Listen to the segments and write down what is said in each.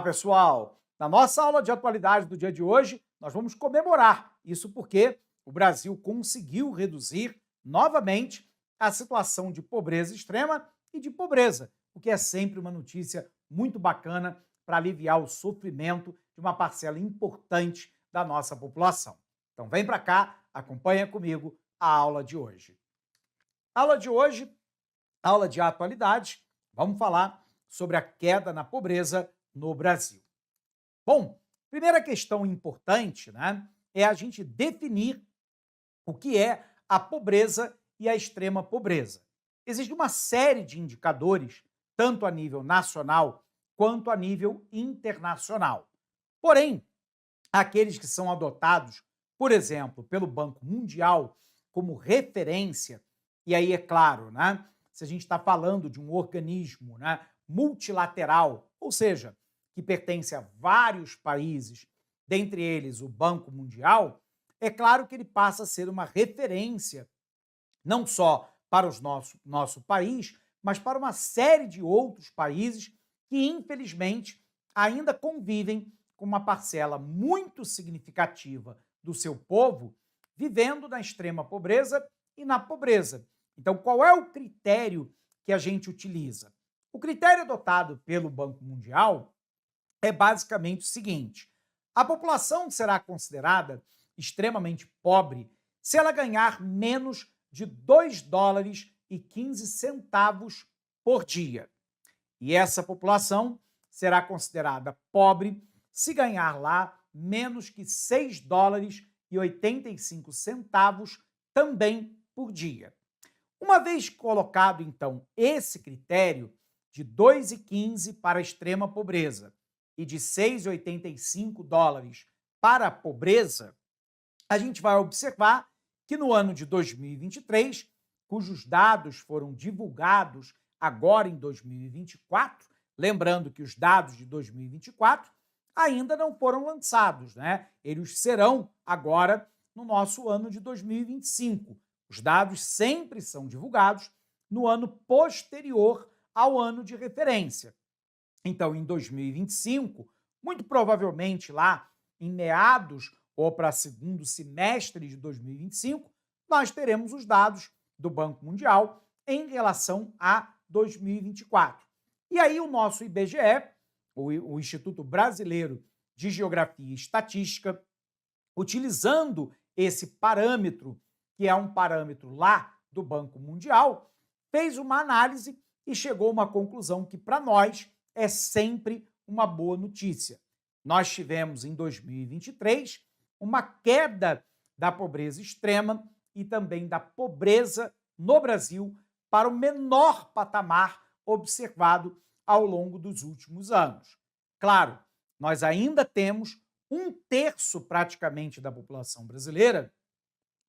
Pessoal! Na nossa aula de atualidade do dia de hoje, nós vamos comemorar. Isso porque o Brasil conseguiu reduzir novamente a situação de pobreza extrema e de pobreza, o que é sempre uma notícia muito bacana para aliviar o sofrimento de uma parcela importante da nossa população. Então vem para cá, acompanha comigo a aula de hoje. Aula de hoje, aula de atualidade, vamos falar sobre a queda na pobreza no Brasil. Bom, primeira questão importante, né, é a gente definir o que é a pobreza e a extrema pobreza. Existe uma série de indicadores, tanto a nível nacional quanto a nível internacional. Porém, aqueles que são adotados, por exemplo, pelo Banco Mundial como referência, e aí é claro, né, se a gente está falando de um organismo, né, multilateral, ou seja, que pertence a vários países, dentre eles o Banco Mundial, é claro que ele passa a ser uma referência não só para o nosso país, mas para uma série de outros países que, infelizmente, ainda convivem com uma parcela muito significativa do seu povo vivendo na extrema pobreza e na pobreza. Então, qual é o critério que a gente utiliza? O critério adotado pelo Banco Mundial é basicamente o seguinte: a população será considerada extremamente pobre se ela ganhar menos de 2 dólares e 15 centavos por dia. E essa população será considerada pobre se ganhar lá menos que 6 dólares e 85 centavos também por dia. Uma vez colocado, então, esse critério de 2,15 para a extrema pobreza e de 6,85 dólares para a pobreza, a gente vai observar que no ano de 2023, cujos dados foram divulgados agora em 2024, lembrando que os dados de 2024 ainda não foram lançados, né? Eles serão agora no nosso ano de 2025. Os dados sempre são divulgados no ano posterior ao ano de referência. Então, em 2025, muito provavelmente lá em meados ou para segundo semestre de 2025, nós teremos os dados do Banco Mundial em relação a 2024. E aí o nosso IBGE, o Instituto Brasileiro de Geografia e Estatística, utilizando esse parâmetro, que é um parâmetro lá do Banco Mundial, fez uma análise e chegou a uma conclusão que, para nós, é sempre uma boa notícia. Nós tivemos, em 2023, uma queda da pobreza extrema e também da pobreza no Brasil para o menor patamar observado ao longo dos últimos anos. Claro, nós ainda temos 1/3 praticamente da população brasileira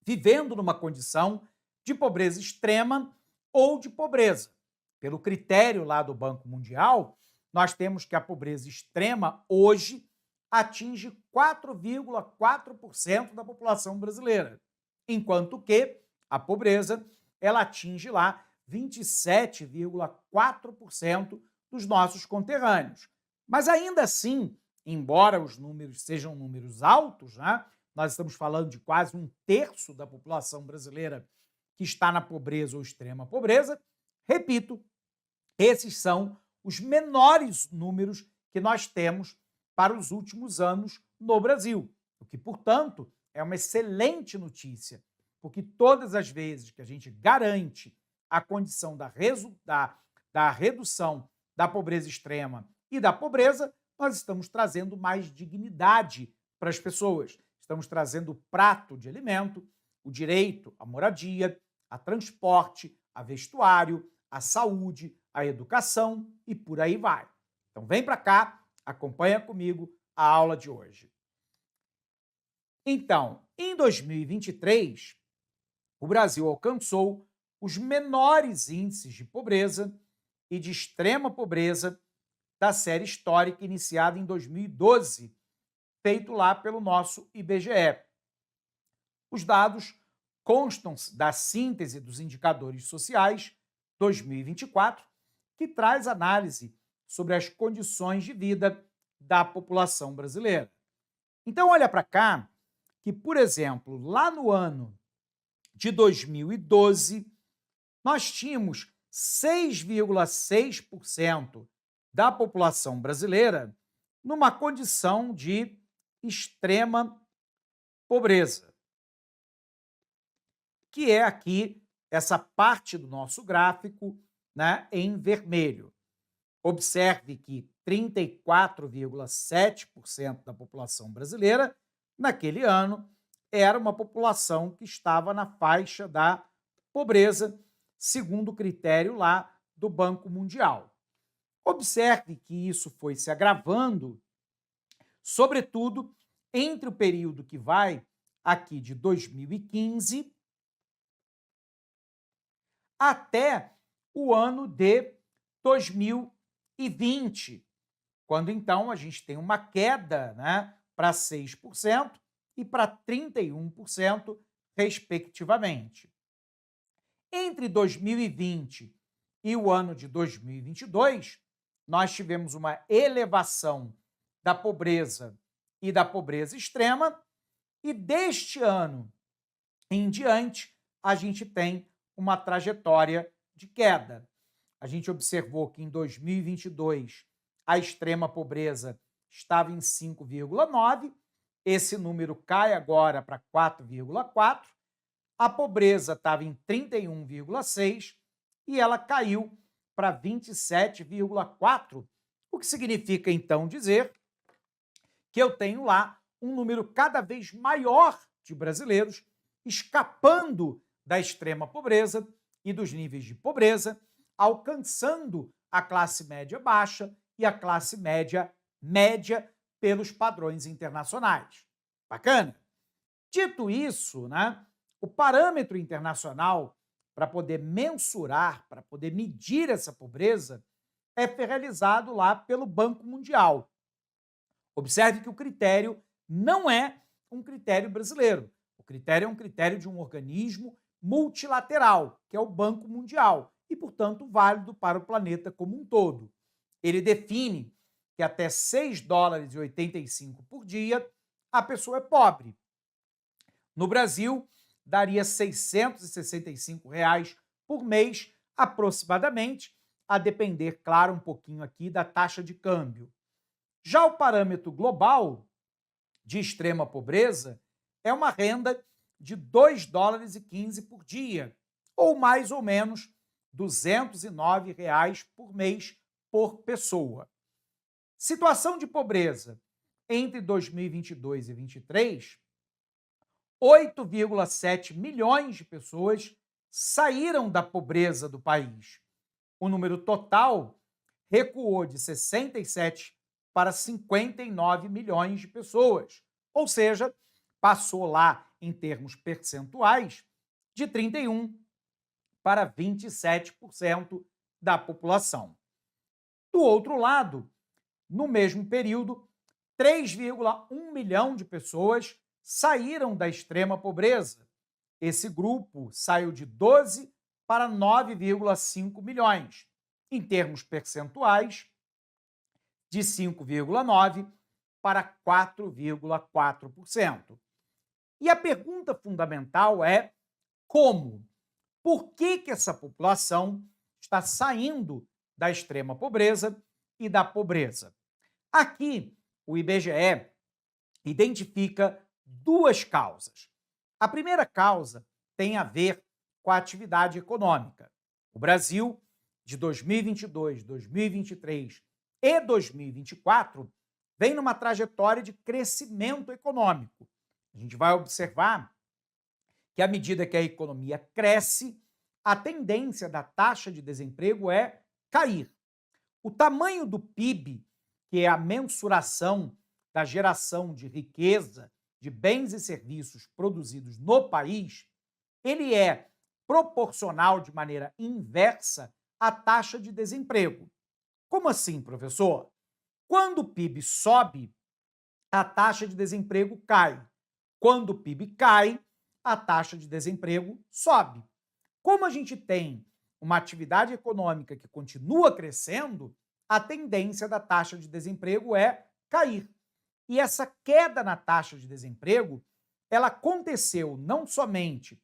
vivendo numa condição de pobreza extrema ou de pobreza. Pelo critério lá do Banco Mundial, nós temos que a pobreza extrema hoje atinge 4,4% da população brasileira, enquanto que a pobreza ela atinge lá 27,4% dos nossos conterrâneos. Mas ainda assim, embora os números sejam números altos, né, nós estamos falando de quase 1/3 da população brasileira que está na pobreza ou extrema pobreza, repito, esses são os menores números que nós temos para os últimos anos no Brasil, o que, portanto, é uma excelente notícia, porque todas as vezes que a gente garante a condição da redução da pobreza extrema e da pobreza, nós estamos trazendo mais dignidade para as pessoas. Estamos trazendo o prato de alimento, o direito à moradia, a transporte, a vestuário, a saúde, a educação e por aí vai. Então vem para cá, acompanha comigo a aula de hoje. Então, em 2023, o Brasil alcançou os menores índices de pobreza e de extrema pobreza da série histórica iniciada em 2012, feito lá pelo nosso IBGE. Os dados constam da síntese dos indicadores sociais 2024, que traz análise sobre as condições de vida da população brasileira. Então, olha para cá, que, por exemplo, lá no ano de 2012, nós tínhamos 6,6% da população brasileira numa condição de extrema pobreza, que é aqui essa parte do nosso gráfico, né, em vermelho. Observe que 34,7% da população brasileira, naquele ano, era uma população que estava na faixa da pobreza, segundo o critério lá do Banco Mundial. Observe que isso foi se agravando, sobretudo entre o período que vai aqui de 2015 até o ano de 2020, quando então a gente tem uma queda, né, para 6% e para 31%, respectivamente. Entre 2020 e o ano de 2022, nós tivemos uma elevação da pobreza e da pobreza extrema, e deste ano em diante, a gente tem uma trajetória de queda. A gente observou que em 2022 a extrema pobreza estava em 5,9, esse número cai agora para 4,4, a pobreza estava em 31,6 e ela caiu para 27,4, o que significa então dizer que eu tenho lá um número cada vez maior de brasileiros escapando da extrema pobreza e dos níveis de pobreza, alcançando a classe média baixa e a classe média média pelos padrões internacionais. Bacana? Dito isso, né, o parâmetro internacional para poder mensurar, para poder medir essa pobreza, é realizado lá pelo Banco Mundial. Observe que o critério não é um critério brasileiro. O critério é um critério de um organismo multilateral, que é o Banco Mundial, e, portanto, válido para o planeta como um todo. Ele define que até 6 dólares e 85 por dia a pessoa é pobre. No Brasil, daria R$ 665 por mês, aproximadamente, a depender, claro, um pouquinho aqui da taxa de câmbio. Já o parâmetro global de extrema pobreza é uma renda de 2 dólares e 15 por dia, ou mais ou menos R$ 209 por mês por pessoa. Situação de pobreza entre 2022 e 2023, 8,7 milhões de pessoas saíram da pobreza do país. O número total recuou de 67 para 59 milhões de pessoas, ou seja, passou lá, em termos percentuais, de 31% para 27% da população. Do outro lado, no mesmo período, 3,1 milhão de pessoas saíram da extrema pobreza. Esse grupo saiu de 12 para 9,5 milhões. Em termos percentuais, de 5,9% para 4,4%. E a pergunta fundamental é como? Por que essa população está saindo da extrema pobreza e da pobreza? Aqui, o IBGE identifica duas causas. A primeira causa tem a ver com a atividade econômica. O Brasil, de 2022, 2023 e 2024, vem numa trajetória de crescimento econômico. A gente vai observar que, à medida que a economia cresce, a tendência da taxa de desemprego é cair. O tamanho do PIB, que é a mensuração da geração de riqueza, de bens e serviços produzidos no país, ele é proporcional de maneira inversa à taxa de desemprego. Como assim, professor? Quando o PIB sobe, a taxa de desemprego cai. Quando o PIB cai, a taxa de desemprego sobe. Como a gente tem uma atividade econômica que continua crescendo, a tendência da taxa de desemprego é cair. E essa queda na taxa de desemprego, ela aconteceu não somente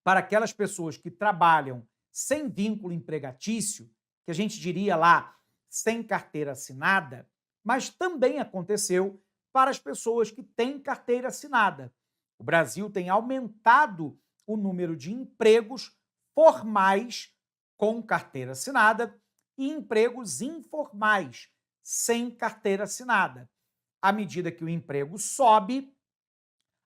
para aquelas pessoas que trabalham sem vínculo empregatício, que a gente diria lá sem carteira assinada, mas também aconteceu para as pessoas que têm carteira assinada. O Brasil tem aumentado o número de empregos formais com carteira assinada e empregos informais sem carteira assinada. À medida que o emprego sobe,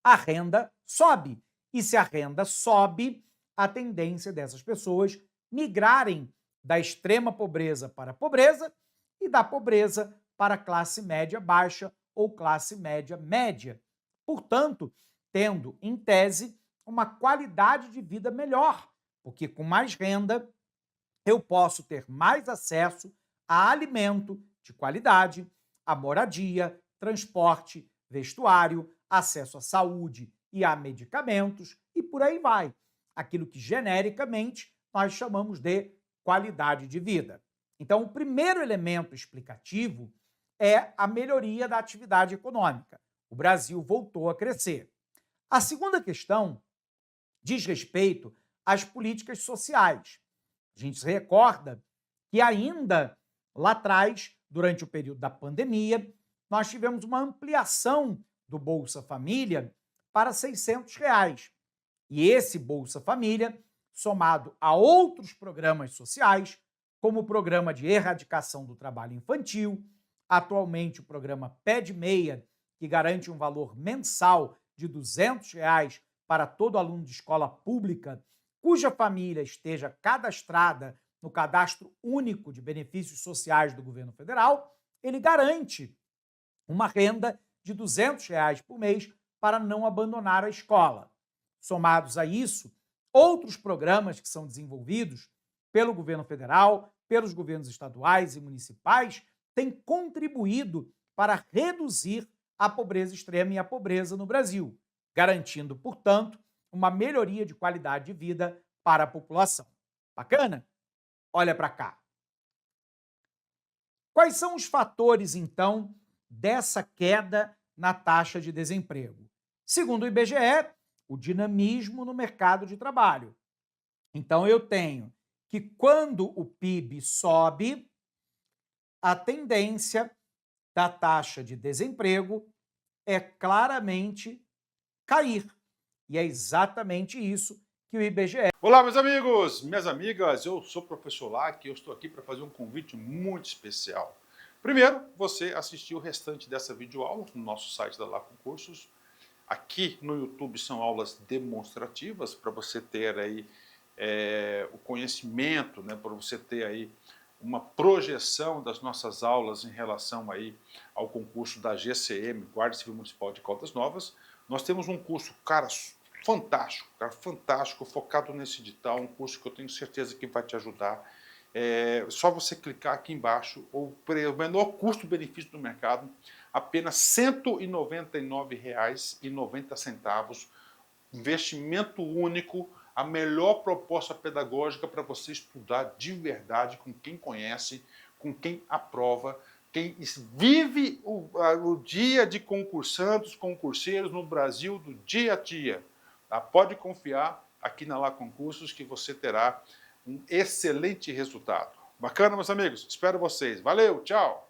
a renda sobe. E se a renda sobe, a tendência dessas pessoas migrarem da extrema pobreza para a pobreza e da pobreza para a classe média baixa ou classe média média. Portanto, tendo, em tese, uma qualidade de vida melhor, porque com mais renda eu posso ter mais acesso a alimento de qualidade, a moradia, transporte, vestuário, acesso à saúde e a medicamentos e por aí vai. Aquilo que genericamente nós chamamos de qualidade de vida. Então, o primeiro elemento explicativo é a melhoria da atividade econômica. O Brasil voltou a crescer. A segunda questão diz respeito às políticas sociais. A gente se recorda que ainda lá atrás, durante o período da pandemia, nós tivemos uma ampliação do Bolsa Família para R$ 600. E esse Bolsa Família, somado a outros programas sociais, como o Programa de Erradicação do Trabalho Infantil, atualmente o programa Pé de Meia, que garante um valor mensal de R$ 200 para todo aluno de escola pública cuja família esteja cadastrada no Cadastro Único de Benefícios Sociais do Governo Federal, ele garante uma renda de R$ 200 por mês para não abandonar a escola. Somados a isso, outros programas que são desenvolvidos pelo governo federal, pelos governos estaduais e municipais, têm contribuído para reduzir a pobreza extrema e a pobreza no Brasil, garantindo, portanto, uma melhoria de qualidade de vida para a população. Bacana? Olha para cá. Quais são os fatores, então, dessa queda na taxa de desemprego? Segundo o IBGE, o dinamismo no mercado de trabalho. Então, eu tenho que quando o PIB sobe, a tendência da taxa de desemprego é claramente cair. E é exatamente isso que o IBGE... Olá, meus amigos, minhas amigas, eu sou o professor Lac e eu estou aqui para fazer um convite muito especial. Primeiro, você assistir o restante dessa videoaula no nosso site da Lacon Cursos. Aqui no YouTube são aulas demonstrativas para você ter aí o conhecimento, né, para você ter aí uma projeção das nossas aulas em relação aí ao concurso da GCM, Guarda Civil Municipal de Caldas Novas. Nós temos um curso, cara, fantástico, focado nesse edital, um curso que eu tenho certeza que vai te ajudar. Só você clicar aqui embaixo, o menor custo-benefício do mercado, apenas R$ 199,90, investimento único, a melhor proposta pedagógica para você estudar de verdade com quem conhece, com quem aprova, quem vive o dia de concursandos, concurseiros no Brasil do dia a dia. Tá? Pode confiar aqui na Lacon Cursos que você terá um excelente resultado. Bacana, meus amigos? Espero vocês. Valeu, tchau!